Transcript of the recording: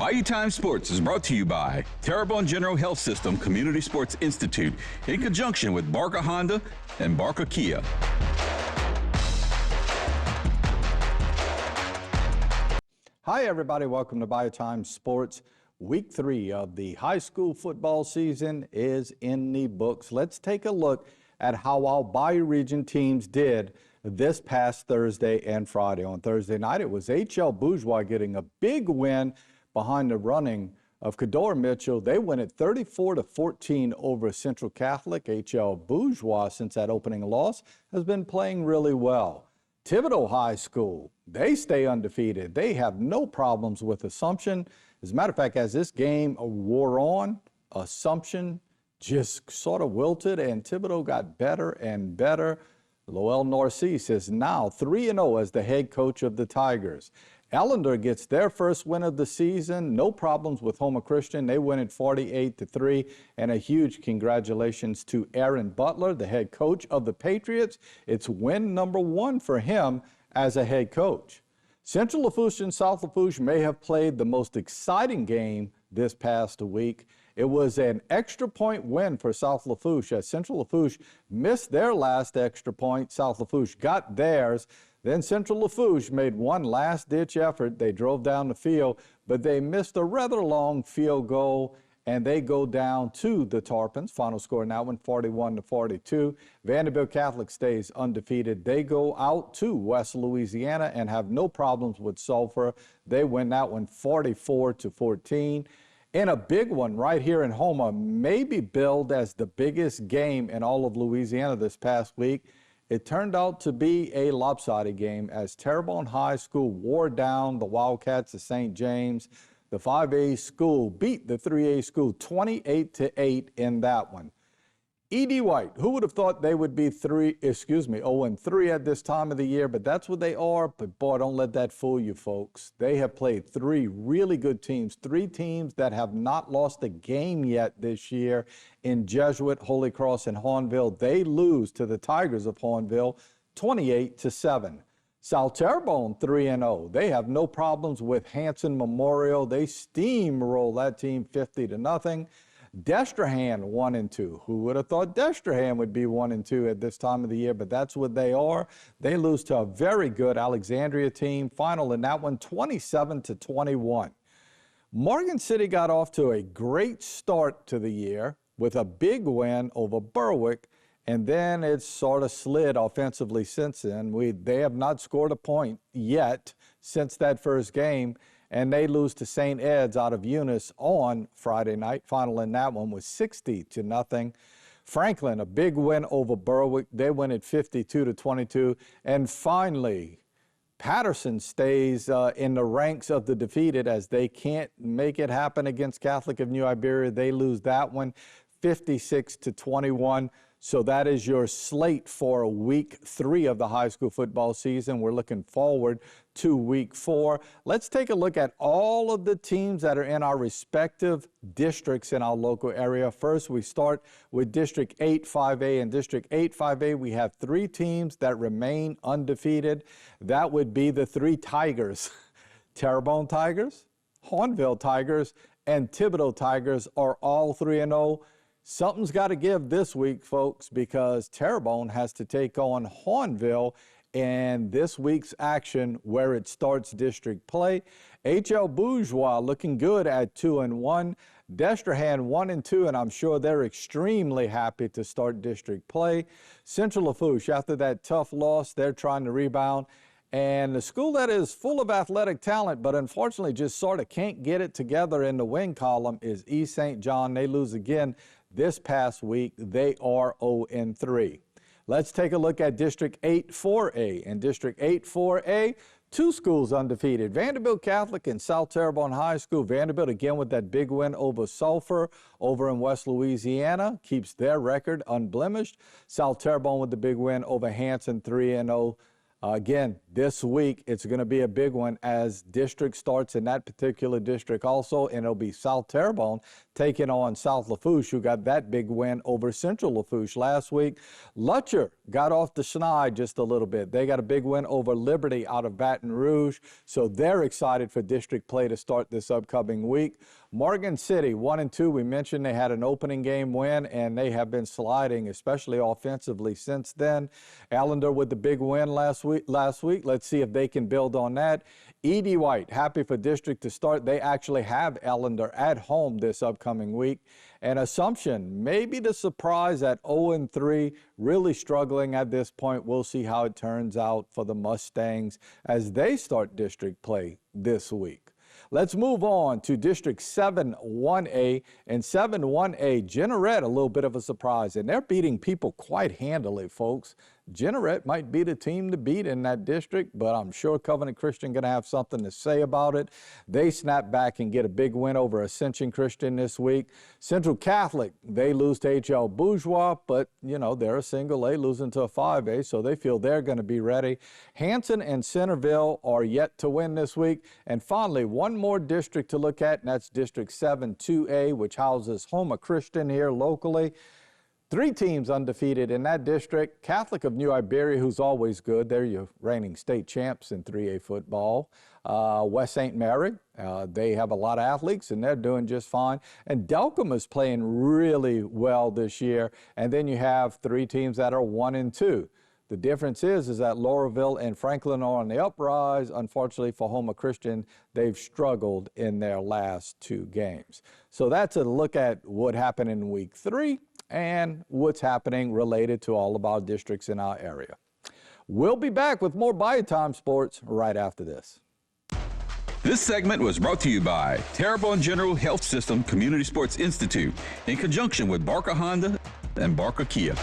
Bayou Time Sports is brought to you by Terrebonne General Health System Community Sports Institute in conjunction with Barker Honda and Barker Kia. Hi everybody, welcome to Bayou Time Sports. Week 3 of the high school football season is in the books. Let's take a look at how our Bayou region teams did this past Thursday and Friday. On Thursday night, it was H.L. Bourgeois getting a big win behind the running of Cador Mitchell. They win it 34-14 over Central Catholic. H.L. Bourgeois, since that opening loss, has been playing really well. Thibodaux High School, they stay undefeated. They have no problems with Assumption. As a matter of fact, as this game wore on, Assumption just sort of wilted, and Thibodaux got better and better. Lowell Narcisse is now 3-0 as the head coach of the Tigers. Ellender gets their first win of the season. No problems with Houma Christian. They win it 48-3. And a huge congratulations to Aaron Butler, the head coach of the Patriots. It's win number 1 for him as a head coach. Central Lafourche and South Lafourche may have played the most exciting game this past week. It was an extra point win for South Lafourche as Central Lafourche missed their last extra point. South Lafourche got theirs. Then Central Lafourche made one last-ditch effort. They drove down the field, but they missed a rather long field goal, and they go down to the Tarpons. Final score in that one, 41-42. Vanderbilt Catholic stays undefeated. They go out to West Louisiana and have no problems with Sulphur. They win that one 44-14. In a big one right here in Houma, maybe billed as the biggest game in all of Louisiana this past week. It turned out to be a lopsided game as Terrebonne High School wore down the Wildcats of St. James. The 5A school beat the 3A school 28-8 in that one. E.D. White, who would have thought they would be 0-3 at this time of the year, but that's what they are. But boy, don't let that fool you, folks. They have played 3 really good teams, 3 teams that have not lost a game yet this year in Jesuit, Holy Cross, and Hornville. They lose to the Tigers of Hornville 28-7. South Terrebonne 3-0. They have no problems with Hanson Memorial. They steamroll that team 50-0. Destrehan 1-2. Who would have thought Destrehan would be 1-2 at this time of the year? But that's what they are. They lose to a very good Alexandria team. Final in that one, 27-21. Morgan City got off to a great start to the year with a big win over Berwick, and then it's sort of slid offensively since then. They have not scored a point yet since that first game, and they lose to St. Ed's out of Eunice on Friday night. Final in that one was 60-0. Franklin, a big win over Berwick. They win it 52-22. And finally, Patterson stays in the ranks of the defeated as they can't make it happen against Catholic of New Iberia. They lose that one 56-21. So that is your slate for week 3 of the high school football season. We're looking forward to week 4. Let's take a look at all of the teams that are in our respective districts in our local area. First, we start with District 8 5A. In District 8 5A, we have 3 teams that remain undefeated. That would be the 3 Tigers. Terrebonne Tigers, Hornville Tigers, and Thibodaux Tigers are all 3-0. Something's got to give this week, folks, because Terrebonne has to take on Hornville in this week's action where it starts district play. H.L. Bourgeois looking good at 2-1. Destrehan 1-2, and I'm sure they're extremely happy to start district play. Central Lafourche, after that tough loss, they're trying to rebound. And the school that is full of athletic talent, but unfortunately just sort of can't get it together in the win column, is East St. John. They lose again this past week. They are 0-3. Let's take a look at District 8 4A. In District 8 4A, 2 schools undefeated, Vanderbilt Catholic and South Terrebonne High School. Vanderbilt again with that big win over Sulphur over in West Louisiana, keeps their record unblemished. South Terrebonne with the big win over Hanson 3-0. Again, this week, it's going to be a big one as district starts in that particular district also, and it'll be South Terrebonne taking on South Lafourche, who got that big win over Central Lafourche last week. Lutcher got off the schneid just a little bit. They got a big win over Liberty out of Baton Rouge, so they're excited for district play to start this upcoming week. Morgan City, 1-2. We mentioned they had an opening game win, and they have been sliding, especially offensively, since then. Allender with the big win last week. Let's see if they can build on that. E.D. White, happy for district to start. They actually have Allender at home this upcoming week. And Assumption, maybe the surprise at 0-3, really struggling at this point. We'll see how it turns out for the Mustangs as they start district play this week. Let's move on to District 7-1A. And 7-1A, Jeanerette, a little bit of a surprise, and they're beating people quite handily, folks. Jeanerette might be the team to beat in that district, but I'm sure Covenant Christian going to have something to say about it. They snap back and get a big win over Ascension Christian this week. Central Catholic, they lose to H.L. Bourgeois, but, you know, they're a single A losing to a 5A, so they feel they're going to be ready. Hanson and Centerville are yet to win this week. And finally, one more district to look at, and that's District 7-2A, which houses Houma Christian here locally. 3 teams undefeated in that district. Catholic of New Iberia, who's always good. They're your reigning state champs in 3A football. West St. Mary, they have a lot of athletes, and they're doing just fine. And Delcom is playing really well this year. And then you have 3 teams that are 1-2. The difference is that Laurelville and Franklin are on the uprise. Unfortunately for Houma Christian, they've struggled in their last 2 games. So that's a look at what happened in week 3 and what's happening related to all of our districts in our area. We'll be back with more Bayou Time Sports right after this. This segment was brought to you by Terrebonne General Health System Community Sports Institute in conjunction with Barker Honda and Barker Kia.